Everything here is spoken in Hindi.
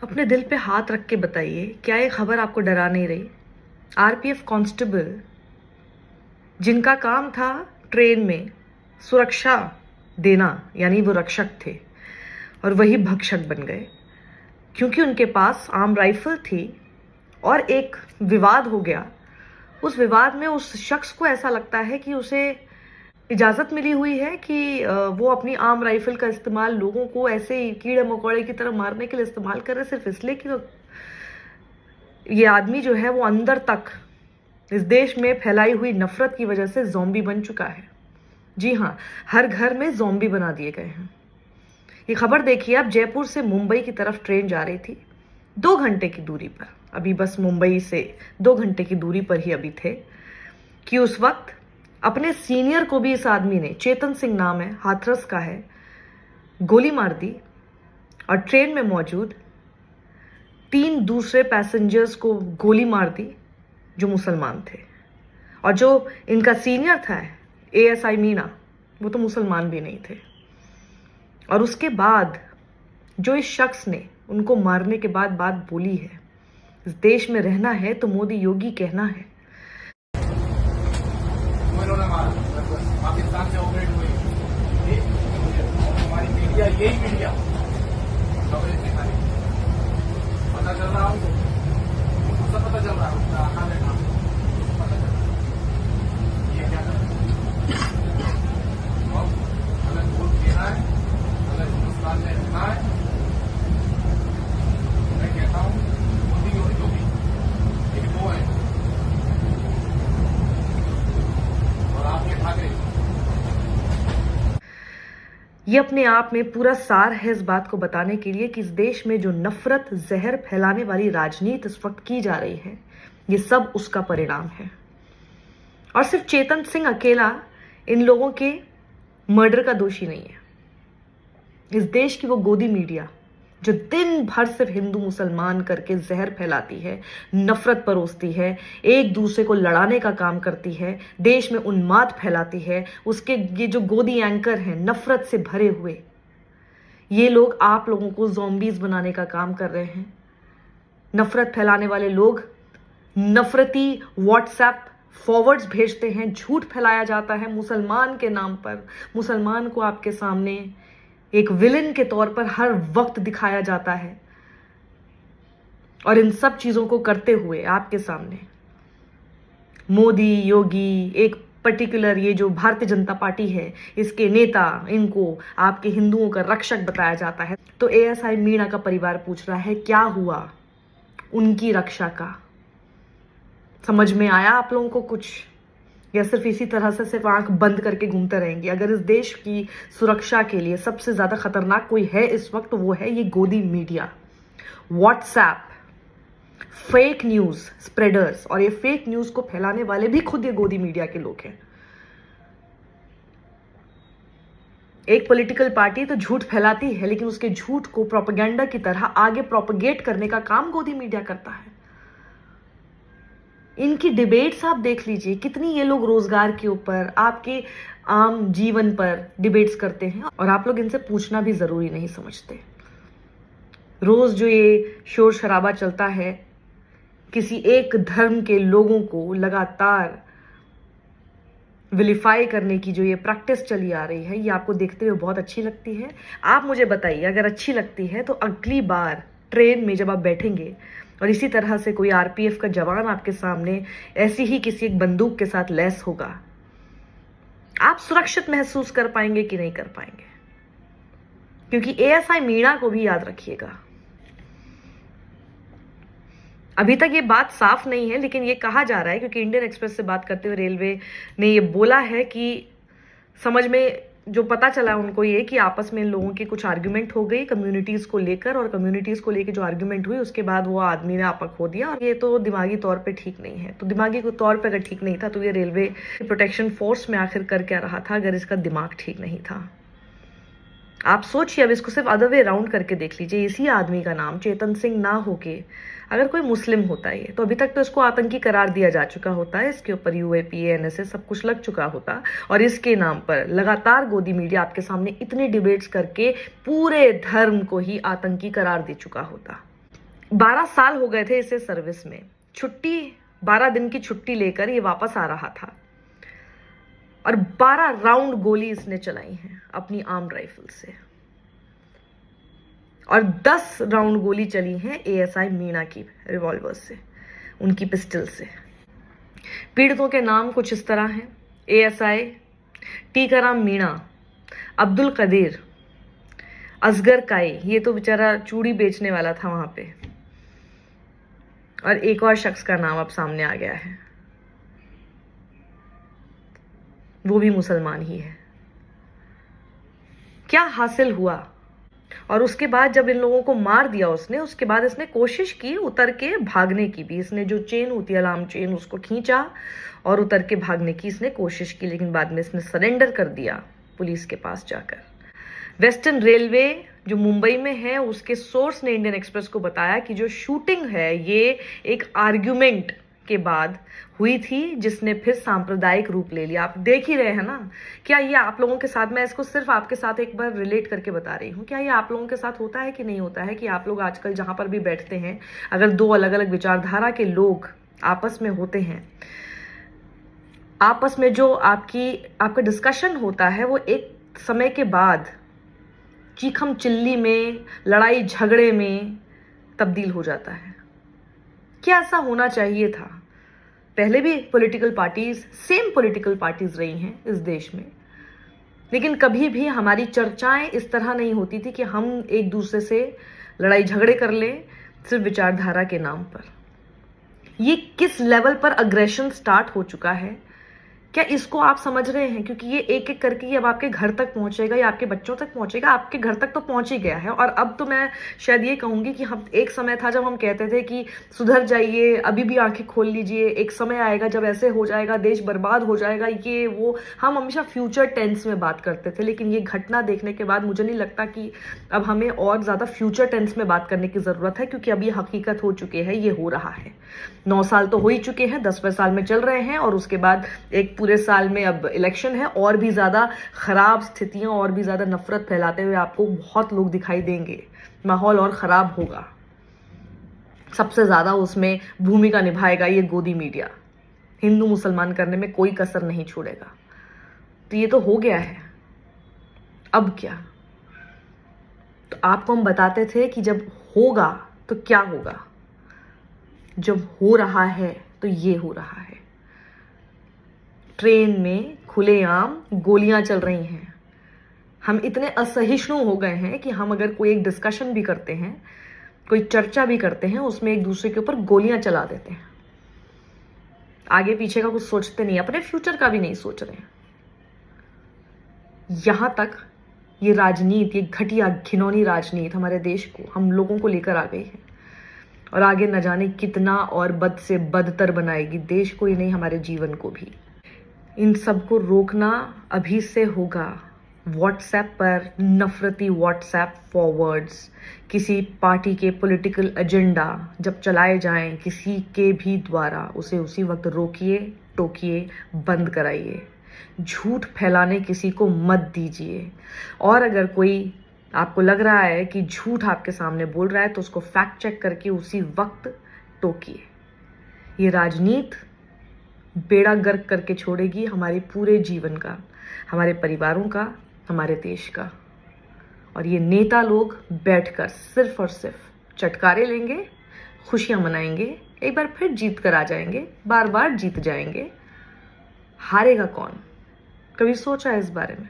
अपने दिल पे हाथ रख के बताइए, क्या ये खबर आपको डरा नहीं रही? आरपीएफ कांस्टेबल जिनका काम था ट्रेन में सुरक्षा देना, यानी वो रक्षक थे, और वही भक्षक बन गए क्योंकि उनके पास आर्म राइफल थी और एक विवाद हो गया। उस विवाद में उस शख्स को ऐसा लगता है कि उसे इजाज़त मिली हुई है कि वो अपनी आर्म राइफल का इस्तेमाल लोगों को ऐसे ही कीड़े मकोड़े की तरह मारने के लिए इस्तेमाल कर रहे, सिर्फ इसलिए कि ये आदमी जो है वो अंदर तक इस देश में फैलाई हुई नफरत की वजह से ज़ॉम्बी बन चुका है। जी हाँ, हर घर में ज़ॉम्बी बना दिए गए हैं। ये खबर देखिए, आप जयपुर से मुंबई की तरफ ट्रेन जा रही थी 2 घंटे की दूरी पर, अभी बस मुंबई से 2 घंटे की दूरी पर ही अभी थे कि उस वक्त अपने सीनियर को भी इस आदमी ने, चेतन सिंह नाम है, हाथरस का है, गोली मार दी और ट्रेन में मौजूद 3 दूसरे पैसेंजर्स को गोली मार दी जो मुसलमान थे। और जो इनका सीनियर था एएसआई मीणा, वो तो मुसलमान भी नहीं थे। और उसके बाद जो इस शख्स ने उनको मारने के बाद बात बोली है, इस देश में रहना है तो मोदी योगी कहना है। पाकिस्तान से ऑपरेट हुई हमारी मीडिया, यही मीडिया कवरेज दिखाई पता चल रहा हूँ, सब पता चल रहा है, आखा देखा पता चल रहा है ये क्या कर अगर वोट देना है, अगर हिंदुस्तान में रहना है, मैं कहता हूँ मोदी और योगी एक दो है और आपके ठाकरे। ये अपने आप में पूरा सार है इस बात को बताने के लिए कि इस देश में जो नफरत, जहर फैलाने वाली राजनीति इस वक्त की जा रही है, ये सब उसका परिणाम है। और सिर्फ चेतन सिंह अकेला इन लोगों के मर्डर का दोषी नहीं है। इस देश की वो गोदी मीडिया जो दिन भर सिर्फ हिंदू मुसलमान करके जहर फैलाती है, नफरत परोसती है, एक दूसरे को लड़ाने का काम करती है, देश में उन्माद फैलाती है, उसके ये जो गोदी एंकर हैं नफरत से भरे हुए, ये लोग आप लोगों को ज़ॉम्बीज बनाने का काम कर रहे हैं। नफरत फैलाने वाले लोग नफरती व्हाट्सएप फॉरवर्ड्स भेजते हैं, झूठ फैलाया जाता है मुसलमान के नाम पर। मुसलमान को आपके सामने एक विलेन के तौर पर हर वक्त दिखाया जाता है, और इन सब चीजों को करते हुए आपके सामने मोदी, योगी, एक पर्टिकुलर ये जो भारतीय जनता पार्टी है, इसके नेता, इनको आपके हिंदुओं का रक्षक बताया जाता है। तो एएसआई मीणा का परिवार पूछ रहा है क्या हुआ उनकी रक्षा का? समझ में आया आप लोगों को कुछ, या सिर्फ इसी तरह से सिर्फ आंख बंद करके घूमते रहेंगे? अगर इस देश की सुरक्षा के लिए सबसे ज्यादा खतरनाक कोई है इस वक्त, वो है ये गोदी media, WhatsApp, fake news spreaders. और ये फेक न्यूज को फैलाने वाले भी खुद ये गोदी मीडिया के लोग हैं। एक पॉलिटिकल पार्टी तो झूठ फैलाती है, लेकिन उसके झूठ को प्रोपेगेंडा की तरह आगे प्रोपेगेट करने का काम गोदी मीडिया करता है। इनकी डिबेट्स आप देख लीजिए, कितनी ये लोग रोजगार के ऊपर, आपके आम जीवन पर डिबेट्स करते हैं, और आप लोग इनसे पूछना भी जरूरी नहीं समझते। रोज जो ये शोर शराबा चलता है, किसी एक धर्म के लोगों को लगातार विलिफाई करने की जो ये प्रैक्टिस चली आ रही है, ये आपको देखते हुए बहुत अच्छी लगती है? आप मुझे बताइए, अगर अच्छी लगती है तो अगली बार ट्रेन में जब आप बैठेंगे और इसी तरह से कोई आरपीएफ का जवान आपके सामने ऐसी ही किसी एक बंदूक के साथ लैस होगा, आप सुरक्षित महसूस कर पाएंगे कि नहीं कर पाएंगे? क्योंकि एएसआई मीणा को भी याद रखिएगा, अभी तक ये बात साफ नहीं है, लेकिन ये कहा जा रहा है, क्योंकि इंडियन एक्सप्रेस से बात करते हुए रेलवे ने ये बोला है कि समझ में जो पता चला उनको ये कि आपस में इन लोगों की कुछ आर्ग्यूमेंट हो गई कम्युनिटीज को लेकर, और कम्युनिटीज को लेकर जो आर्ग्यूमेंट हुई उसके बाद वो आदमी ने आपा खो दिया, और ये तो दिमागी तौर पे ठीक नहीं है। तो दिमागी तौर पे अगर ठीक नहीं था तो ये रेलवे प्रोटेक्शन फोर्स में आखिर कर क्या रहा था, अगर इसका दिमाग ठीक नहीं था? आप सोचिए, अब इसको सिर्फ अदर वे राउंड करके देख लीजिए। इसी आदमी का नाम चेतन सिंह ना होके अगर कोई मुस्लिम होता है तो अभी तक तो इसको आतंकी करार दिया जा चुका होता है, इसके ऊपर यूएपीए, एनएसए सब कुछ लग चुका होता, और इसके नाम पर लगातार गोदी मीडिया आपके सामने इतने डिबेट्स करके पूरे धर्म को ही आतंकी करार दे चुका होता। 12 साल हो गए थे इसे सर्विस में। छुट्टी 12 दिन की छुट्टी लेकर ये वापस आ रहा था और 12 राउंड गोली इसने चलाई है अपनी आर्म राइफल से और 10 राउंड गोली चली है एएसआई मीणा की रिवॉल्वर से, उनकी पिस्टल से। पीड़ितों के नाम कुछ इस तरह हैं: एएसआई टीकाराम मीणा, अब्दुल कदीर, असगर काई, ये तो बेचारा चूड़ी बेचने वाला था वहां पे, और एक और शख्स का नाम अब सामने आ गया है, वो भी मुसलमान ही है। क्या हासिल हुआ? और उसके बाद जब इन लोगों को मार दिया उसने, उसके बाद इसने कोशिश की उतर के भागने की भी। इसने जो चेन होती है अलार्म चेन, उसको खींचा और उतर के भागने की इसने कोशिश की, लेकिन बाद में इसने सरेंडर कर दिया पुलिस के पास जाकर। वेस्टर्न रेलवे जो मुंबई में है, उसके सोर्स ने इंडियन एक्सप्रेस को बताया कि जो शूटिंग है ये एक आर्ग्यूमेंट के बाद हुई थी, जिसने फिर सांप्रदायिक रूप ले लिया। आप देख ही रहे हैं ना, क्या ये आप लोगों के साथ, मैं इसको सिर्फ आपके साथ एक बार रिलेट करके बता रही हूँ, क्या ये आप लोगों के साथ होता है कि नहीं होता है कि आप लोग आजकल जहां पर भी बैठते हैं, अगर दो अलग अलग विचारधारा के लोग आपस में होते हैं, आपस में जो आपका डिस्कशन होता है वो एक समय के बाद चीखम चिल्ली में, लड़ाई झगड़े में तब्दील हो जाता है। क्या ऐसा होना चाहिए था? पहले भी political parties, same political parties रही हैं इस देश में, लेकिन कभी भी हमारी चर्चाएं इस तरह नहीं होती थी कि हम एक दूसरे से लड़ाई झगड़े कर लें सिर्फ विचारधारा के नाम पर। ये किस लेवल पर अग्रेशन स्टार्ट हो चुका है, क्या इसको आप समझ रहे हैं? क्योंकि ये एक एक करके अब आपके घर तक पहुंचेगा या आपके बच्चों तक पहुंचेगा। आपके घर तक तो पहुंच ही गया है। और अब तो मैं शायद ये कहूंगी कि हम, एक समय था जब हम कहते थे कि सुधर जाइए, अभी भी आंखें खोल लीजिए, एक समय आएगा जब ऐसे हो जाएगा, देश बर्बाद हो जाएगा, ये वो, हम हमेशा फ्यूचर टेंस में बात करते थे। लेकिन ये घटना देखने के बाद मुझे नहीं लगता कि अब हमें और ज्यादा फ्यूचर टेंस में बात करने की जरूरत है, क्योंकि अब ये हकीकत हो चुके हैं, ये हो रहा है। 9 साल तो हो ही चुके हैं, 10वें साल में चल रहे हैं, और उसके बाद एक पूरे साल में अब इलेक्शन है। और भी ज्यादा खराब स्थितियां, और भी ज्यादा नफरत फैलाते हुए आपको बहुत लोग दिखाई देंगे। माहौल और खराब होगा। सबसे ज्यादा उसमें भूमिका निभाएगा ये गोदी मीडिया, हिंदू मुसलमान करने में कोई कसर नहीं छोड़ेगा। तो ये तो हो गया है, अब क्या? तो आपको हम बताते थे कि जब होगा तो क्या होगा, जब हो रहा है तो ये हो रहा है। ट्रेन में खुलेआम गोलियां चल रही हैं। हम इतने असहिष्णु हो गए हैं कि हम अगर कोई एक डिस्कशन भी करते हैं, कोई चर्चा भी करते हैं, उसमें एक दूसरे के ऊपर गोलियां चला देते हैं। आगे पीछे का कुछ सोचते नहीं, अपने फ्यूचर का भी नहीं सोच रहे हैं। यहां तक ये राजनीति, ये घटिया घिनौनी राजनीति हमारे देश को, हम लोगों को लेकर आ गई है, और आगे न जाने कितना और बद से बदतर बनाएगी देश को ही नहीं, हमारे जीवन को भी। इन सबको रोकना अभी से होगा। व्हाट्सएप पर नफरती व्हाट्सएप फॉरवर्ड्स, किसी पार्टी के पॉलिटिकल एजेंडा जब चलाए जाएं किसी के भी द्वारा, उसे उसी वक्त रोकिए, टोकिए, बंद कराइए। झूठ फैलाने किसी को मत दीजिए। और अगर कोई आपको लग रहा है कि झूठ आपके सामने बोल रहा है, तो उसको फैक्ट चेक करके उसी वक्त टोकिए। ये राजनीति बेड़ा गर्क करके छोड़ेगी हमारे पूरे जीवन का, हमारे परिवारों का, हमारे देश का। और ये नेता लोग बैठकर सिर्फ और सिर्फ चटकारे लेंगे, खुशियां मनाएंगे, एक बार फिर जीत कर आ जाएंगे, बार बार जीत जाएंगे। हारेगा कौन? कभी सोचा है इस बारे में?